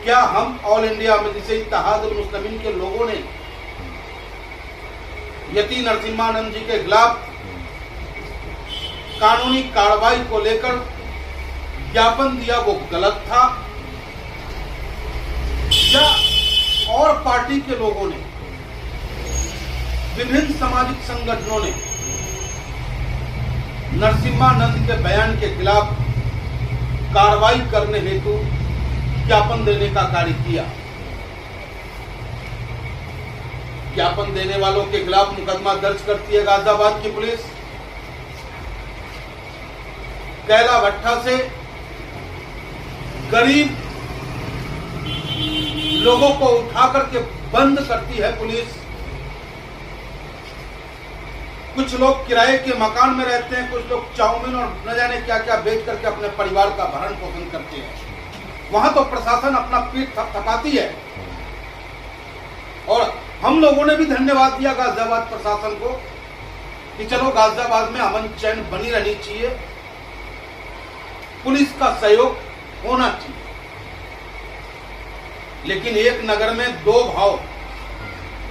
क्या हम all India मजलिस इत्तेहादुल मुस्लिमीन के लोगों ने यती नरसिम्हानंद जी के खिलाफ कानूनी कार्रवाई को लेकर ज्ञापन दिया वो गलत था, या और पार्टी के लोगों ने, विभिन्न सामाजिक संगठनों ने नरसिम्हानंद के बयान के खिलाफ कार्रवाई करने हेतु ज्ञापन देने का कार्य किया। ज्ञापन देने वालों के खिलाफ मुकदमा दर्ज करती है गाजियाबाद की पुलिस। कैला भट्टा से गरीब लोगों को उठा करके बंद करती है पुलिस। कुछ लोग किराए के मकान में रहते हैं, कुछ लोग चाउमीन और न जाने क्या क्या बेच करके अपने परिवार का भरण पोषण करते हैं। वहां तो प्रशासन अपना पीठ थपथपाती है, और हम लोगों ने भी धन्यवाद दिया गाजियाबाद प्रशासन को कि चलो गाजियाबाद में अमन चैन बनी रहनी चाहिए, पुलिस का सहयोग होना चाहिए। लेकिन एक नगर में दो भाव,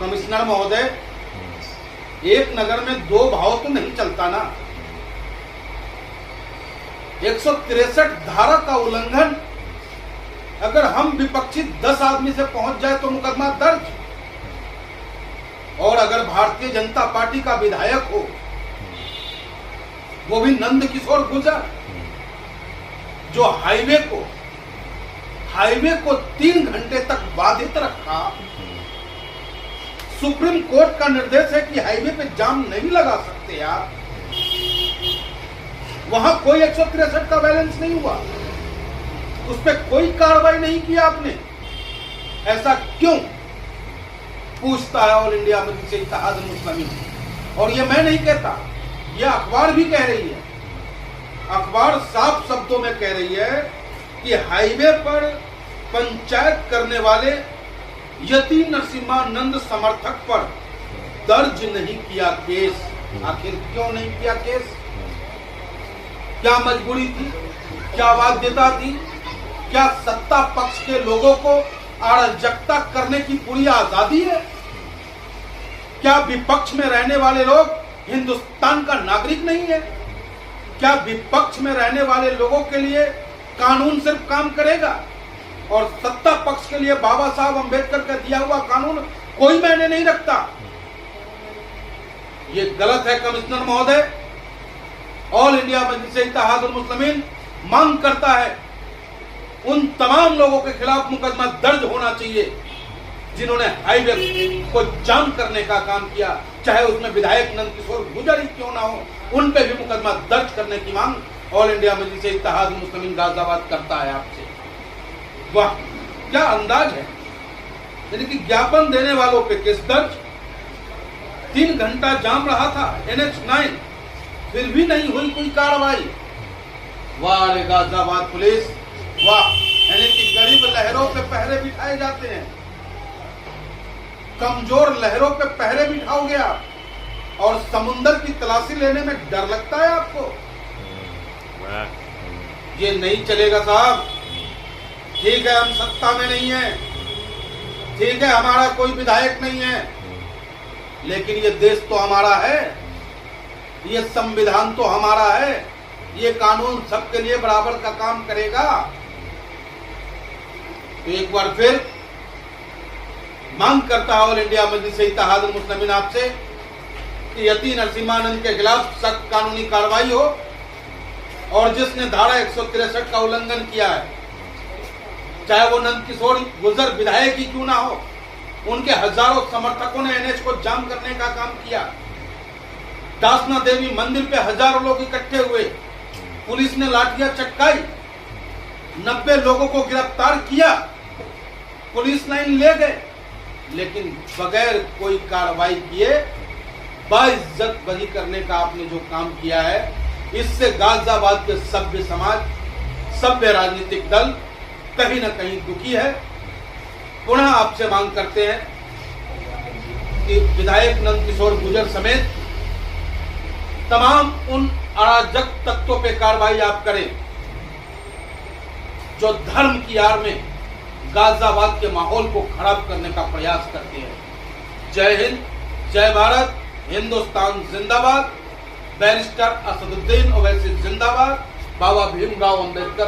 कमिश्नर महोदय, एक नगर में दो भाव तो नहीं चलता ना। 163 धारा का उल्लंघन, अगर हम विपक्षी 10 आदमी से पहुंच जाए तो मुकदमा दर्ज, और अगर भारतीय जनता पार्टी का विधायक हो, वो भी नंद किशोर गुर्जर, जो हाईवे को 3 घंटे तक बाधित रखा। सुप्रीम कोर्ट का निर्देश है कि हाईवे पे जाम नहीं लगा सकते आप, वहां कोई 163 का बैलेंस नहीं हुआ, उस पर कोई कार्रवाई नहीं किया आपने। ऐसा क्यों, पूछता है ऑल इंडिया मजलिस इत्तेहादुल मुस्लिमीन। और ये मैं नहीं कहता, ये अखबार भी कह रही है। अखबार साफ शब्दों में कह रही है कि हाईवे पर पंचायत करने वाले यती नरसिम्हानंद समर्थक पर दर्ज नहीं किया केस। आखिर क्यों नहीं किया केस? क्या मजबूरी थी? क्या बाध्यता थी? क्या सत्ता पक्ष के लोगों को अराजकता करने की पूरी आजादी है? क्या विपक्ष में रहने वाले लोग हिंदुस्तान का नागरिक नहीं है? क्या विपक्ष में रहने वाले लोगों के लिए कानून सिर्फ काम करेगा, और सत्ता पक्ष के लिए बाबा साहब अंबेडकर का दिया हुआ कानून कोई मायने नहीं रखता? ये गलत है कमिश्नर महोदय। ऑल इंडिया मजलिस इत्तेहादुल मुस्लिमीन मांग करता है उन तमाम लोगों के खिलाफ मुकदमा दर्ज होना चाहिए जिन्होंने हाईवे को जाम करने का काम किया, चाहे उसमें विधायक नंद किशोर गुर्जर ही क्यों ना हो, उन पे भी मुकदमा दर्ज करने की मांग ऑल इंडिया मजलिस इत्तेहादुल मुस्लिमीन गाजियाबाद करता है आपसे। वाह, क्या अंदाज है। यानी कि ज्ञापन देने वालों पे केस दर्ज, 3 घंटा जाम रहा था NH9, फिर भी नहीं हुई कोई कार्रवाई। वाह रे गाजियाबाद पुलिस, वाह। यानी कि गरीब लहरों पे पहरे बिठाए जाते हैं, कमजोर लहरों पे पहरे बिठाओगे आप, और समुंदर की तलाशी लेने में डर लगता है आपको। ये नहीं चलेगा साहब। ठीक है, हम सत्ता में नहीं है, ठीक है, हमारा कोई विधायक नहीं है, लेकिन ये देश तो हमारा है, ये संविधान तो हमारा है, ये कानून सबके लिए बराबर का काम करेगा। तो एक बार फिर मांग करता है ऑल इंडिया मजलिस इत्तेहादुल मुस्लिमीन आपसे कि यती नरसिम्हानंद के खिलाफ सख्त कानूनी कार्रवाई हो, और जिसने धारा 163 का उल्लंघन किया है, चाहे वो नंद किशोर गुर्जर विधायक ही क्यों ना हो, उनके हजारों समर्थकों ने NH को जाम करने का काम किया। दासना देवी मंदिर पे हजारों लोग इकट्ठे हुए, पुलिस ने लाठियां चटकाई, 90 लोगों को गिरफ्तार किया, पुलिस लाइन ले गए, लेकिन बगैर कोई कार्रवाई किए बाइज्जत बरी करने का आपने जो काम किया है, इससे गाजियाबाद के सभ्य समाज, सभ्य राजनीतिक दल कहीं न कहीं दुखी है। पुनः आपसे मांग करते हैं कि विधायक नंद किशोर गुर्जर समेत तमाम उन अराजक तत्वों पे कार्रवाई आप करें जो धर्म की आड़ में गाजियाबाद के माहौल को खराब करने का प्रयास करती है। जय हिंद, जय भारत, हिंदुस्तान जिंदाबाद। बैरिस्टर असदुद्दीन ओवैसी जिंदाबाद। बाबा भीमराव अंबेडकर